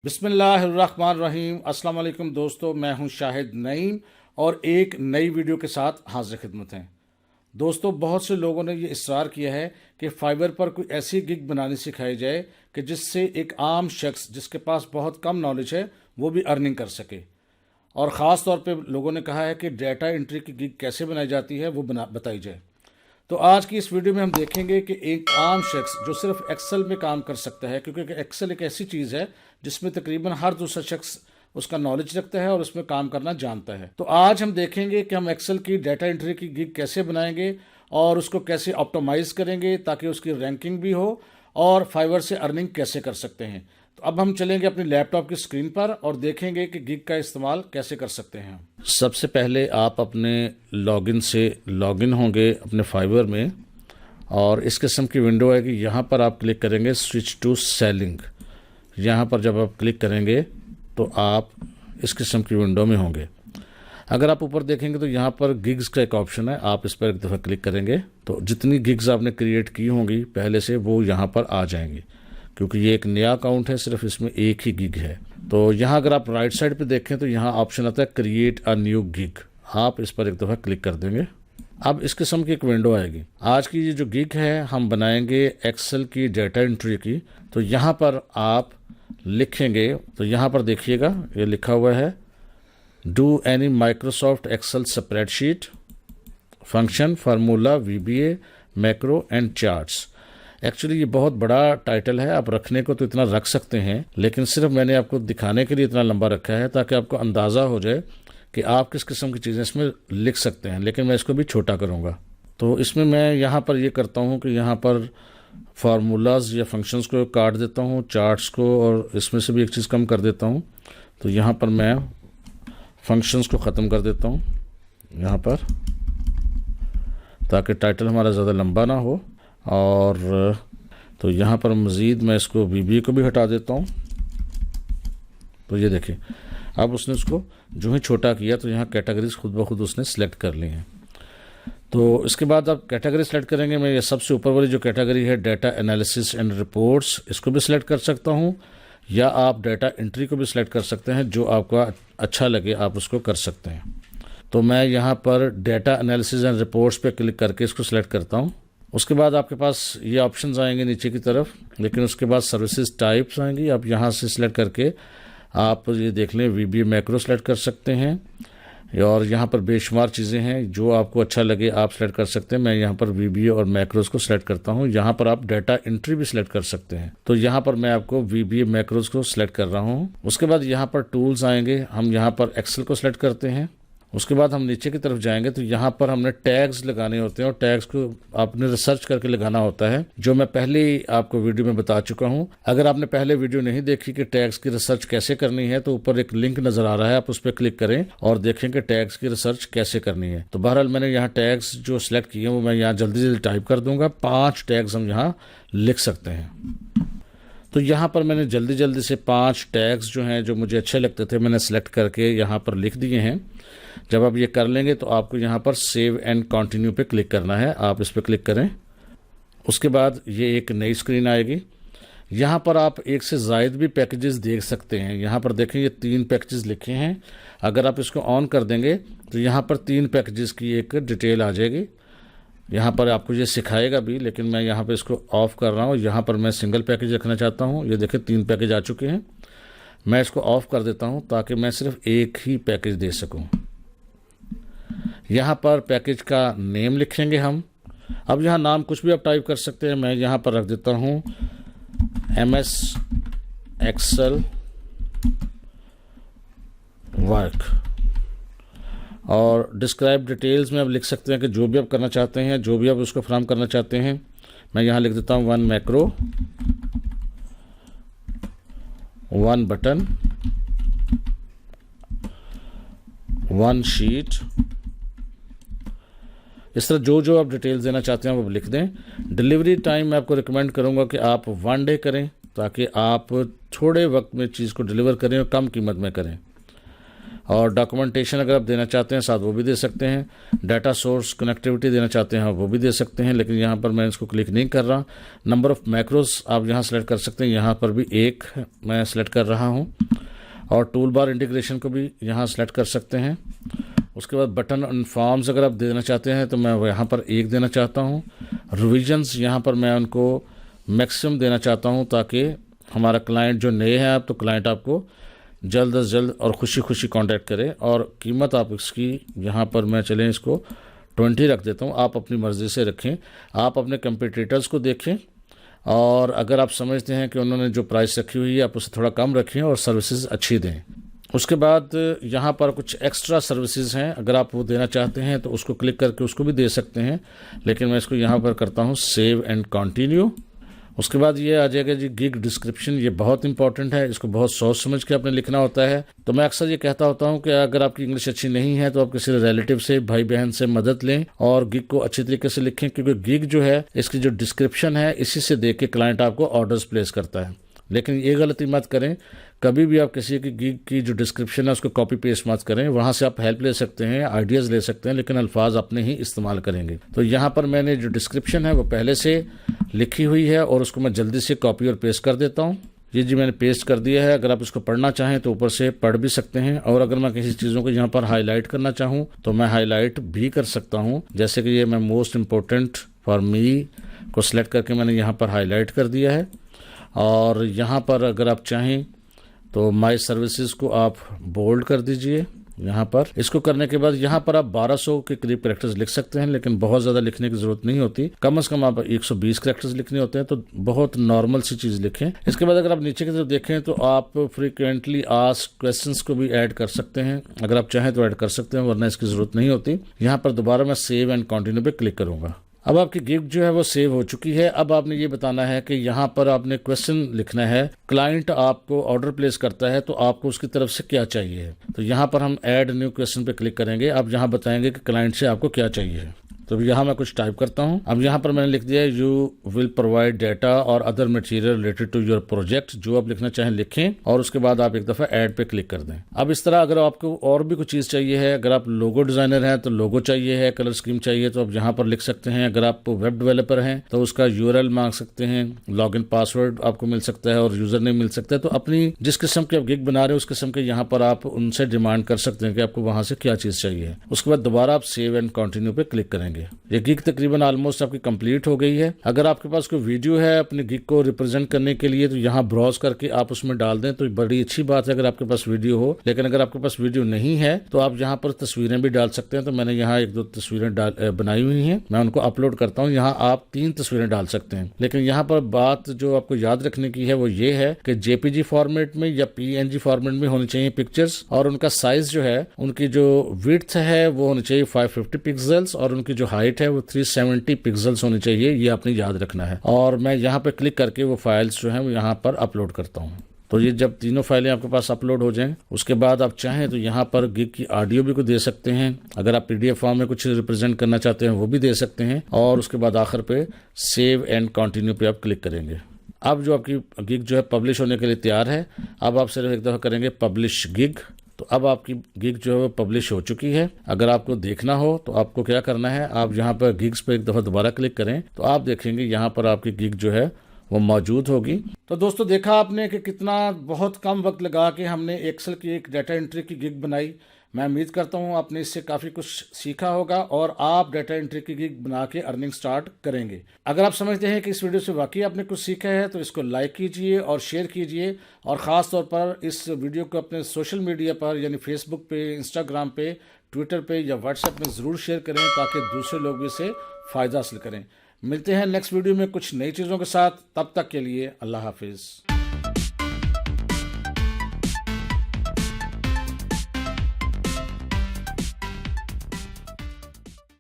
बिस्मिल्लाहिर्रहमानिर्रहीम। अस्सलाम वालेकुम दोस्तों, मैं हूं शाहिद नईम और एक नई वीडियो के साथ हाजिर खिदमत हैं। दोस्तों, बहुत से लोगों ने ये इसरार किया है कि फाइवर पर कोई ऐसी गिग बनानी सिखाई जाए कि जिससे एक आम शख्स जिसके पास बहुत कम नॉलेज है वो भी अर्निंग कर सके। और ख़ास तौर पे लोगों ने कहा है कि डाटा एंट्री की गिग कैसे बनाई जाती है वो बताई जाए। तो आज की इस वीडियो में हम देखेंगे कि एक आम शख्स जो सिर्फ एक्सेल में काम कर सकता है, क्योंकि एक्सेल एक ऐसी चीज़ है जिसमें तकरीबन हर दूसरा शख्स उसका नॉलेज रखता है और उसमें काम करना जानता है। तो आज हम देखेंगे कि हम एक्सेल की डाटा एंट्री की गिग कैसे बनाएंगे और उसको कैसे ऑप्टिमाइज़ करेंगे ताकि उसकी रैंकिंग भी हो और फाइवर से अर्निंग कैसे कर सकते हैं। तो अब हम चलेंगे अपनी लैपटॉप की स्क्रीन पर और देखेंगे कि गिग का इस्तेमाल कैसे कर सकते हैं। सबसे पहले आप अपने लॉगिन से लॉगिन होंगे अपने फाइवर में और इस किस्म की विंडो है कि यहाँ पर आप क्लिक करेंगे स्विच टू सेलिंग। यहाँ पर जब आप क्लिक करेंगे तो आप इस किस्म की विंडो में होंगे। अगर आप ऊपर देखेंगे तो यहाँ पर गिग्स का एक ऑप्शन है, आप इस पर एक दफ़ा क्लिक करेंगे तो जितनी गिग्स आपने क्रिएट की होंगी पहले से वो यहाँ पर आ जाएंगी, क्योंकि ये एक नया अकाउंट है, सिर्फ इसमें एक ही गिग है। तो यहाँ अगर आप राइट साइड पे देखें तो यहाँ ऑप्शन आता है क्रिएट अ न्यू गिग, आप इस पर एक दफ़ा क्लिक कर देंगे। अब इस किस्म की एक विंडो आएगी। आज की ये जो गिग है हम बनाएंगे एक्सेल की डाटा एंट्री की। तो यहाँ पर आप लिखेंगे तो यहाँ पर देखिएगा ये लिखा हुआ है do any Microsoft Excel spreadsheet function formula VBA macro and charts. Actually ये बहुत बड़ा टाइटल है, आप रखने को तो इतना रख सकते हैं, लेकिन सिर्फ मैंने आपको दिखाने के लिए इतना लंबा रखा है ताकि आपको अंदाज़ा हो जाए कि आप किस किस्म की चीज़ें इसमें लिख सकते हैं। लेकिन मैं इसको भी छोटा करूँगा। तो इसमें मैं यहाँ पर ये करता हूँ कि यहाँ पर फार्मूलाज या फंक्शंस को काट देता हूँ, चार्ट्स को, और इसमें से भी एक चीज़ कम कर देता हूँ। तो यहाँ पर मैं फंक्शंस को ख़त्म कर देता हूँ यहाँ पर, ताकि टाइटल हमारा ज़्यादा लंबा ना हो। और तो यहाँ पर मज़ीद मैं इसको VBA को भी हटा देता हूँ। तो ये देखिए अब उसने उसको जो ही छोटा किया तो यहाँ कैटेगरीज खुद ब खुद उसने सेलेक्ट कर ली हैं। तो इसके बाद आप कैटेगरी सेलेक्ट करेंगे। मैं ये सबसे ऊपर वाली जो कैटेगरी है डाटा एनालिसिस एंड रिपोर्ट्स, इसको भी सिलेक्ट कर सकता हूँ, या आप डाटा एंट्री को भी सिलेक्ट कर सकते हैं, जो आपको अच्छा लगे आप उसको कर सकते हैं। तो मैं यहाँ पर डाटा एनालिसिस एंड रिपोर्ट्स पे क्लिक करके इसको सिलेक्ट करता हूँ। उसके बाद आपके पास ये ऑप्शंस आएंगे नीचे की तरफ, लेकिन उसके बाद सर्विसेज टाइप्स आएंगी। आप यहाँ से सिलेक्ट करके आप ये देख लें VBA मैक्रो सेलेक्ट कर सकते हैं, और यहाँ पर बेशुमार चीज़ें हैं, जो आपको अच्छा लगे आप सेलेक्ट कर सकते हैं। मैं यहाँ पर VBA और मैक्रोस को सिलेक्ट करता हूँ। यहाँ पर आप डाटा एंट्री भी सिलेक्ट कर सकते हैं। तो यहाँ पर मैं आपको VBA मैक्रोस को सिलेक्ट कर रहा हूँ। उसके बाद यहाँ पर टूल्स आएंगे, हम यहाँ पर एक्सेल को सिलेक्ट करते हैं। उसके बाद हम नीचे की तरफ जाएंगे तो यहाँ पर हमने टैग्स लगाने होते हैं, और टैग्स को आपने रिसर्च करके लगाना होता है, जो मैं पहले ही आपको वीडियो में बता चुका हूँ। अगर आपने पहले वीडियो नहीं देखी कि टैग्स की रिसर्च कैसे करनी है, तो ऊपर एक लिंक नजर आ रहा है, आप उस पर क्लिक करें और देखें कि टैग्स की रिसर्च कैसे करनी है। तो बहरहाल मैंने यहाँ टैग्स जो सिलेक्ट किए हैं वो मैं यहाँ जल्दी जल्दी टाइप कर दूंगा। 5 टैग्स हम यहाँ लिख सकते हैं। तो यहाँ पर मैंने जल्दी जल्दी से 5 टैग्स जो हैं, जो मुझे अच्छे लगते थे, मैंने सेलेक्ट करके यहाँ पर लिख दिए हैं। जब आप ये कर लेंगे तो आपको यहाँ पर सेव एंड कंटिन्यू पे क्लिक करना है, आप इस पर क्लिक करें। उसके बाद ये एक नई स्क्रीन आएगी। यहाँ पर आप एक से ज़ायद भी पैकेजेस देख सकते हैं। यहाँ पर देखें ये 3 पैकेजेस लिखे हैं। अगर आप इसको ऑन कर देंगे तो यहाँ पर 3 पैकेजेस की एक डिटेल आ जाएगी। यहाँ पर आपको ये सिखाएगा भी, लेकिन मैं यहाँ पर इसको ऑफ कर रहा हूँ। यहाँ पर मैं सिंगल पैकेज रखना चाहता हूँ। ये देखिए 3 पैकेज आ चुके हैं। मैं इसको ऑफ कर देता हूँ ताकि मैं सिर्फ एक ही पैकेज दे सकूँ। यहाँ पर पैकेज का नेम लिखेंगे हम। अब यहाँ नाम कुछ भी आप टाइप कर सकते हैं। मैं यहाँ पर रख देता हूँ MS एक्सेल वर्क, और डिस्क्राइब डिटेल्स में आप लिख सकते हैं कि जो भी आप करना चाहते हैं, जो भी आप उसको फराहम करना चाहते हैं। मैं यहाँ लिख देता हूँ 1 मैक्रो 1 बटन 1 शीट। इस तरह जो जो आप डिटेल्स देना चाहते हैं वो लिख दें। डिलीवरी टाइम मैं आपको रिकमेंड करूंगा कि आप 1 डे करें, ताकि आप थोड़े वक्त में चीज़ को डिलीवर करें और कम कीमत में करें। और डॉक्यूमेंटेशन अगर आप देना चाहते हैं साथ वो भी दे सकते हैं। डाटा सोर्स कनेक्टिविटी देना चाहते हैं वो भी दे सकते हैं, लेकिन यहाँ पर मैं इसको क्लिक नहीं कर रहा। नंबर ऑफ़ मैक्रोस आप यहाँ सेलेक्ट कर सकते हैं, यहाँ पर भी एक मैं सेलेक्ट कर रहा हूँ। और टूल बार इंटीग्रेशन को भी यहाँ सेलेक्ट कर सकते हैं। उसके बाद बटन एंड फॉर्म्स अगर आप देना चाहते हैं तो मैं यहाँ पर एक देना चाहता हूँ। रिविजन्स यहाँ पर मैं उनको मैक्सिमम देना चाहता हूँ ताकि हमारा क्लाइंट जो नए हैं आप तो क्लाइंट आपको जल्द अज जल्द और खुशी खुशी कांटेक्ट करे। और कीमत आप इसकी यहाँ पर मैं चलें इसको 20 रख देता हूँ, आप अपनी मर्ज़ी से रखें। आप अपने कंपटीटर्स को देखें और अगर आप समझते हैं कि उन्होंने जो प्राइस रखी हुई है आप उससे थोड़ा कम रखें और सर्विसेज अच्छी दें। उसके बाद यहाँ पर कुछ एक्स्ट्रा सर्विसेज हैं, अगर आप वो देना चाहते हैं तो उसको क्लिक करके उसको भी दे सकते हैं, लेकिन मैं इसको यहाँ पर करता हूँ सेव एंड कंटिन्यू। उसके बाद ये आ जाएगा जी गिग डिस्क्रिप्शन। ये बहुत इंपॉर्टेंट है, इसको बहुत सोच समझ के आपने लिखना होता है। तो मैं अक्सर ये कहता होता हूँ कि अगर आपकी इंग्लिश अच्छी नहीं है तो आप किसी रिलेटिव से, भाई बहन से मदद लें और गिग को अच्छी तरीके से लिखें, क्योंकि गिग जो है इसकी जो डिस्क्रिप्शन है इसी से देख के क्लाइंट आपको ऑर्डर्स प्लेस करता है। लेकिन ये गलती मत करें, कभी भी आप किसी की गिग की जो डिस्क्रिप्शन है उसको कॉपी पेस्ट मत करें। वहाँ से आप हेल्प ले सकते हैं, आइडियाज़ ले सकते हैं, लेकिन अल्फाज अपने ही इस्तेमाल करेंगे। तो यहाँ पर मैंने जो डिस्क्रिप्शन है वो पहले से लिखी हुई है और उसको मैं जल्दी से कॉपी और पेस्ट कर देता हूँ। ये जी मैंने पेस्ट कर दिया है। अगर आप इसको पढ़ना चाहें तो ऊपर से पढ़ भी सकते हैं, और अगर मैं किसी चीज़ों को यहाँ पर हाईलाइट करना चाहूँ तो मैं हाईलाइट भी कर सकता हूँ। जैसे कि ये मैं मोस्ट इम्पोर्टेंट फॉर मी को सिलेक्ट करके मैंने यहाँ पर हाईलाइट कर दिया है। और यहाँ पर अगर आप चाहें तो माई सर्विसेज को आप बोल्ड कर दीजिए यहाँ पर। इसको करने के बाद यहाँ पर आप 1200 के करीब कैरेक्टर्स लिख सकते हैं, लेकिन बहुत ज़्यादा लिखने की ज़रूरत नहीं होती। कम से कम आप 120 कैरेक्टर्स लिखने होते हैं, तो बहुत नॉर्मल सी चीज़ लिखें। इसके बाद अगर आप नीचे की तरफ देखें तो आप फ्रीक्वेंटली आस्क्ड क्वेश्चंस को भी ऐड कर सकते हैं। अगर आप चाहें तो ऐड कर सकते हैं, वरना इसकी ज़रूरत नहीं होती। यहाँ पर दोबारा मैं सेव एंड कंटिन्यू पे क्लिक करूँगा। अब आपकी गिग जो है वो सेव हो चुकी है। अब आपने ये बताना है कि यहाँ पर आपने क्वेश्चन लिखना है। क्लाइंट आपको ऑर्डर प्लेस करता है तो आपको उसकी तरफ से क्या चाहिए। तो यहाँ पर हम ऐड न्यू क्वेश्चन पे क्लिक करेंगे। अब यहाँ बताएंगे कि क्लाइंट से आपको क्या चाहिए। तो यहाँ मैं कुछ टाइप करता हूँ। अब यहाँ पर मैंने लिख दिया यू विल प्रोवाइड डाटा और other material related to your project. जो आप लिखना चाहें लिखें और उसके बाद आप एक दफ़ा ऐड पे क्लिक कर दें। अब इस तरह अगर आपको और भी कुछ चीज़ चाहिए है, अगर आप लोगो डिज़ाइनर हैं तो लोगो चाहिए है, कलर स्कीम चाहिए तो आप यहाँ पर लिख सकते हैं। अगर आप वेब डेवलपर हैं तो उसका URL मांग सकते हैं, लॉगिन पासवर्ड आपको मिल सकता है और यूज़र नेम मिल सकता है। तो अपनी जिस किस्म के आप गिग बना रहे हो उस किस्म के यहाँ पर आप उनसे डिमांड कर सकते हैं कि आपको वहाँ से क्या चीज़ चाहिए। उसके बाद दोबारा आप सेव एंड कंटिन्यू पे क्लिक करेंगे। ये गिग तकरीबन ऑलमोस्ट आपकी कंप्लीट हो गई है। अगर आपके पास कोई वीडियो है अपने गिग को रिप्रेजेंट करने के लिए तो यहाँ ब्राउज करके आप उसमें डाल दें तो बड़ी अच्छी बात है अगर आपके पास वीडियो हो। लेकिन अगर आपके पास वीडियो नहीं है तो आप यहाँ पर तस्वीरें भी डाल सकते हैं। तो मैंने यहाँ 1-2 तस्वीरें बनाई हुई हैं, मैं उनको अपलोड करता हूँ। यहाँ आप 3 तस्वीरें डाल सकते हैं। लेकिन यहाँ पर बात जो आपको याद रखने की है वो ये है कि JPG फॉर्मेट में या PNG फॉर्मेट में होनी चाहिए पिक्चर्स, और उनका साइज जो है, उनकी जो विड्थ है वो होनी चाहिए 550 पिक्सल्स और उनकी जो हाइट है वो 370 पिक्सल्स होनी चाहिए। ये आपने याद रखना है। और मैं यहाँ पे क्लिक करके वो फाइल्स जो हैं वो यहाँ पर अपलोड करता हूँ। तो ये जब तीनों फाइलें आपके पास अपलोड हो जाएं उसके बाद आप चाहें तो यहाँ पर गिग की ऑडियो भी को दे सकते हैं। अगर आप PDF फॉर्म में कुछ रिप्रेजेंट करना चाहते हैं वो भी दे सकते हैं। और उसके बाद आखिर पे सेव एंड कंटिन्यू पे आप क्लिक करेंगे। अब जो आपकी गिग जो है पब्लिश होने के लिए तैयार है। अब आप सिर्फ एक दफ़ा करेंगे पब्लिश गिग। तो अब आपकी गिग जो है वो पब्लिश हो चुकी है। अगर आपको देखना हो तो आपको क्या करना है, आप यहाँ पर गिग्स पर एक दफ़ा दोबारा क्लिक करें तो आप देखेंगे यहाँ पर आपकी गिग जो है वो मौजूद होगी। तो दोस्तों देखा आपने कि कितना बहुत कम वक्त लगा के हमने एक्सेल की एक डाटा एंट्री की गिग बनाई। मैं उम्मीद करता हूँ आपने इससे काफ़ी कुछ सीखा होगा और आप डाटा एंट्री की गिग बना के अर्निंग स्टार्ट करेंगे। अगर आप समझते हैं कि इस वीडियो से वाकई आपने कुछ सीखा है तो इसको लाइक कीजिए और शेयर कीजिए, और ख़ास तौर पर इस वीडियो को अपने सोशल मीडिया पर यानी फेसबुक पे, इंस्टाग्राम पे, ट्विटर पे या व्हाट्सएप में ज़रूर शेयर करें ताकि दूसरे लोग भी इससे फ़ायदा हासिल करें। मिलते हैं नेक्स्ट वीडियो में कुछ नई चीज़ों के साथ। तब तक के लिए अल्लाह हाफिज़।